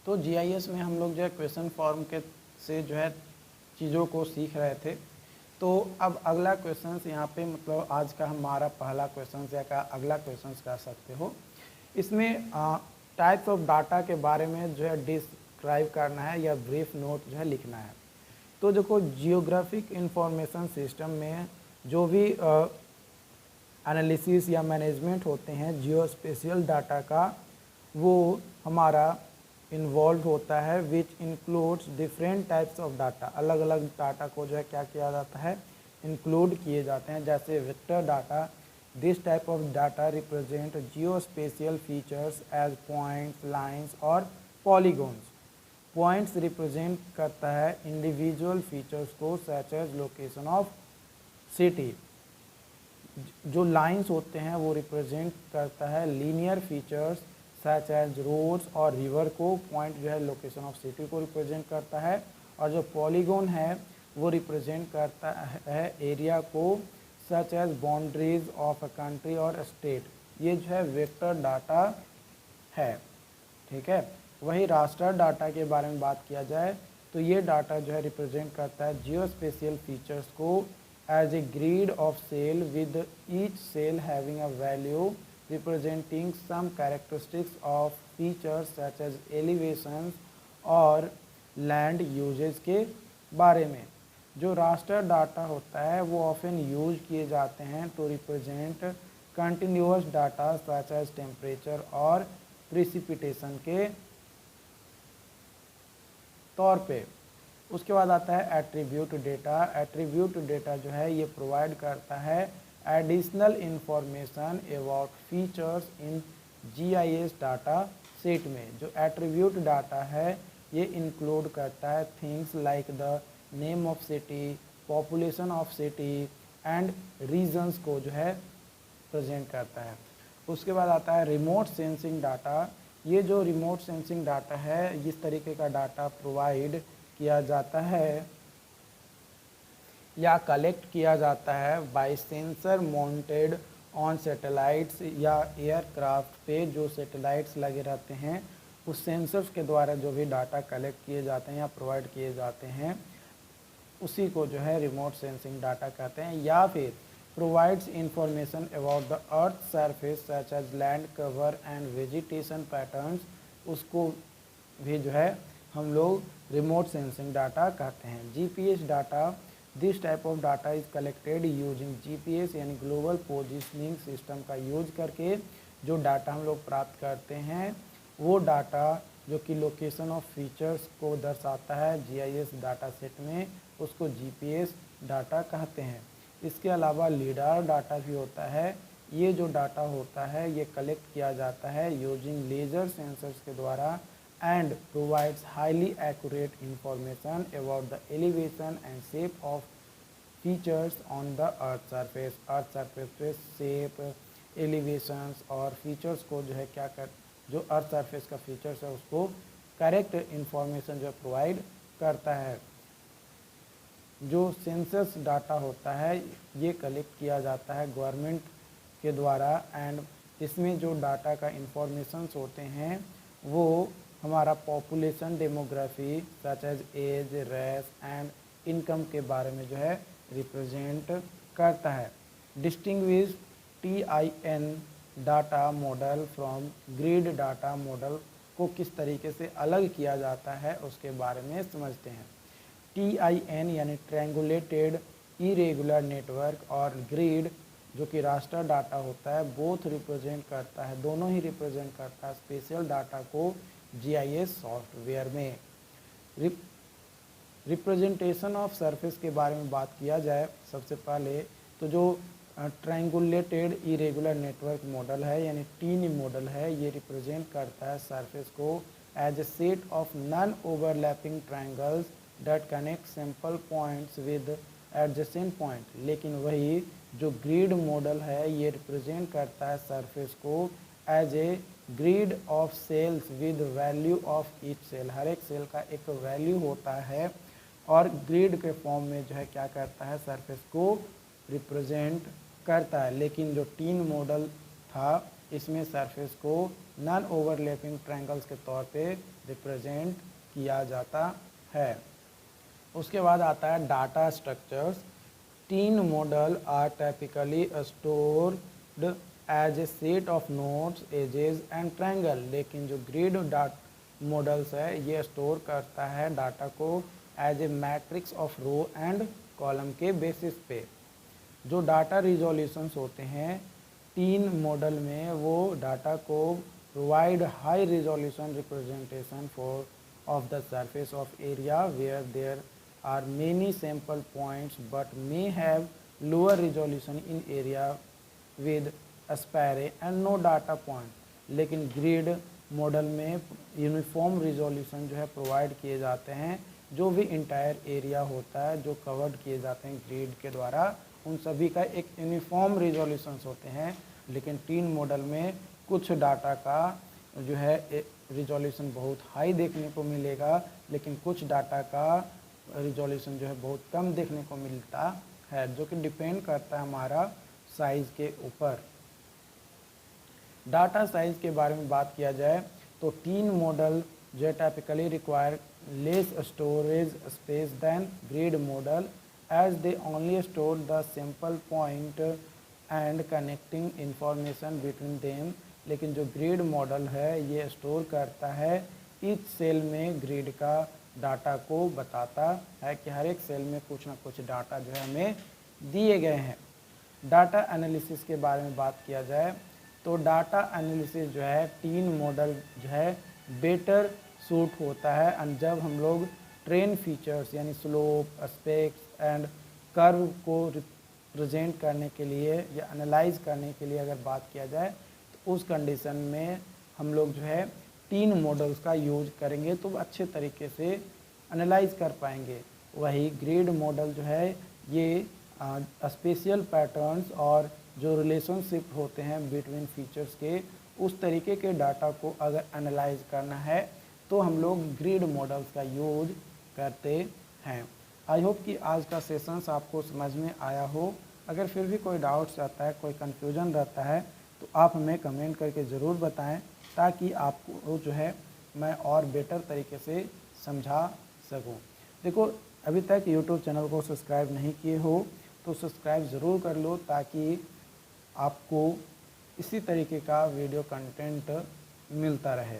तो जीआईएस में हम लोग जो है क्वेश्चन फॉर्म के से जो है चीज़ों को सीख रहे थे। तो अब अगला क्वेश्चन यहाँ पे मतलब आज का हमारा पहला क्वेश्चन या का अगला क्वेश्चन कह सकते हो। इसमें टाइप्स ऑफ डाटा के बारे में जो है डिस्क्राइब करना है या ब्रीफ नोट जो है लिखना है। तो देखो जियोग्राफिक इंफॉर्मेशन सिस्टम में जो भी एनालिसिस या मैनेजमेंट होते हैं जियो स्पेशियल डाटा का, वो हमारा इन्वॉल्व होता है which includes different types of data. अलग अलग डाटा को जो है क्या किया जाता है, इंक्लूड किए जाते हैं। जैसे vector data, this type of data represent geospatial features as points, lines और पॉलीगॉन्स। पॉइंट्स रिप्रेजेंट करता है इंडिविजुअल फीचर्स को such as location of city. जो लाइंस होते हैं वो रिप्रेजेंट करता है linear features such as roads और रिवर को। पॉइंट जो है लोकेशन ऑफ सिटी को रिप्रेजेंट करता है। और जो पॉलीगॉन है वो रिप्रेजेंट करता है एरिया को such as boundaries of a country और स्टेट। ये जो है वेक्टर डाटा है, ठीक है। वही रास्टर डाटा के बारे में बात किया जाए तो ये डाटा जो है रिप्रेजेंट करता है जियो स्पेशियल फीचर्स को as a grid of cell with each cell having a value representing some characteristics of features such as elevations और लैंड यूजेज के बारे में। जो रास्टर डाटा होता है वो ऑफन यूज किए जाते हैं to represent continuous data such as temperature और प्रिसिपिटेशन के तौर पे। उसके बाद आता है एट्रीब्यूट डेटा। एट्रीब्यूट डेटा जो है ये प्रोवाइड करता है additional information about features in GIS data set में। जो एट्रीब्यूट डाटा है ये इंक्लूड करता है things like the name of city, population of city and regions को जो है प्रेजेंट करता है। उसके बाद आता है रिमोट सेंसिंग डाटा। ये जो रिमोट सेंसिंग डाटा है इस तरीके का डाटा प्रोवाइड किया जाता है या कलेक्ट किया जाता है by sensor mounted on satellites या एयरक्राफ्ट पे। जो सैटेलाइट्स लगे रहते हैं उस सेंसर्स के द्वारा जो भी डाटा कलेक्ट किए जाते हैं या प्रोवाइड किए जाते हैं उसी को जो है रिमोट सेंसिंग डाटा कहते हैं। या फिर provides information about the earth surface such as land cover and vegetation patterns, उसको भी जो है हम लोग रिमोट सेंसिंग डाटा कहते हैं। GPS data, this type of data is collected using GPS यानी ग्लोबल पोजिशनिंग सिस्टम का यूज करके। जो डाटा हम लोग प्राप्त करते हैं वो डाटा जो कि लोकेशन ऑफ फीचर्स को दर्शाता है जीआईएस डाटा सेट में, उसको जीपीएस डाटा कहते हैं। इसके अलावा लीडार डाटा भी होता है। ये जो डाटा होता है ये कलेक्ट किया जाता है यूजिंग लेजर सेंसर्स के द्वारा and provides highly accurate information about the elevation and shape of features on the earth surface. Earth surface पे शेप, एलिवेशंस और फीचर्स को जो है क्या कर जो अर्थ सरफेस का फीचर्स है उसको करेक्ट इंफॉर्मेशन जो प्रोवाइड करता है। जो सेंसस डाटा होता है ये कलेक्ट किया जाता है गवर्नमेंट के द्वारा एंड इसमें जो डाटा का इंफॉर्मेशंस होते हैं वो हमारा population, demography such as, race and income के बारे में जो है रिप्रेजेंट करता है। Distinguish TIN data model from grid data model को किस तरीके से अलग किया जाता है उसके बारे में समझते हैं। TIN यानी ट्रैंगुलेटेड इरेगुलर नेटवर्क और ग्रिड जो कि रास्टर डाटा होता है बोथ रिप्रेजेंट करता है, दोनों ही रिप्रेजेंट करता है स्पेशल डाटा को जीआईएस सॉफ्टवेयर में। रिप्रेजेंटेशन ऑफ सरफेस के बारे में बात किया जाए सबसे पहले तो जो ट्रायंगुलेटेड इरेगुलर नेटवर्क मॉडल है यानी टीन मॉडल है ये रिप्रेजेंट करता है सरफेस को as a set of non overlapping triangles that connect simple points with adjacent point. लेकिन वही जो ग्रिड मॉडल है ये रिप्रेजेंट करता है सरफेस को as a grid of cells with value of each cell. हर एक सेल का एक वैल्यू होता है और ग्रिड के फॉर्म में जो है क्या करता है सरफेस को रिप्रेजेंट करता है। लेकिन जो टीन मॉडल था इसमें सरफेस को नॉन ओवरलैपिंग ट्रायंगल्स के तौर पे रिप्रेजेंट किया जाता है। उसके बाद आता है डाटा स्ट्रक्चर्स। तीन model are typically stored as a set of nodes, edges and triangle. लेकिन जो ग्रिड मॉडल्स है ये स्टोर करता है डाटा को as a matrix of row and column के बेसिस पे। जो डाटा रिजोल्यूशंस होते हैं तीन मॉडल में, वो डाटा को provide high resolution representation for of the surface of area where there are many sample points but may have lower resolution in area with sparse and no data point. लेकिन grid model में uniform resolution जो है provide किए जाते हैं। जो भी entire area होता है जो कवर्ड किए जाते हैं ग्रिड के द्वारा, उन सभी का एक यूनिफॉर्म रिजोल्यूशंस होते हैं। लेकिन तीन मॉडल में कुछ डाटा का जो है रिजोल्यूशन बहुत हाई देखने को मिलेगा, लेकिन कुछ डाटा का रिजोल्यूशन जो है बहुत कम देखने को मिलता है, जो कि डिपेंड करता है हमारा साइज़ के ऊपर। डाटा साइज़ के बारे में बात किया जाए तो तीन मॉडल जो typically require less storage space than grid model as they only store the simple point and connecting information between them. लेकिन जो ग्रिड मॉडल है ये स्टोर करता है इस सेल में ग्रिड का डाटा को बताता है कि हर एक सेल में कुछ ना कुछ डाटा जो है हमें दिए गए हैं। डाटा एनालिसिस के बारे में बात किया जाए तो डाटा एनालिसिस जो है तीन मॉडल जो है बेटर सूट होता है। एंड जब हम लोग ट्रेन फीचर्स यानी स्लोप, एस्पेक्ट्स एंड कर्व को रिप्रेजेंट करने के लिए या एनालाइज करने के लिए अगर बात किया जाए तो उस कंडीशन में हम लोग जो है तीन मॉडल्स का यूज करेंगे तो अच्छे तरीके से एनालाइज कर पाएंगे। वही ग्रिड मॉडल जो है ये स्पेशियल पैटर्न्स और जो रिलेशनशिप होते हैं बिटवीन फीचर्स के, उस तरीके के डाटा को अगर एनालाइज करना है तो हम लोग ग्रिड मॉडल्स का यूज करते हैं। आई होप कि आज का सेशंस आपको समझ में आया हो। अगर फिर भी कोई डाउट्स आता है, कोई कन्फ्यूजन रहता है तो आप हमें कमेंट करके ज़रूर बताएं, ताकि आपको जो है मैं और बेटर तरीके से समझा सकूं। देखो, अभी तक यूट्यूब चैनल को सब्सक्राइब नहीं किए हो तो सब्सक्राइब ज़रूर कर लो, ताकि आपको इसी तरीके का वीडियो कंटेंट मिलता रहे।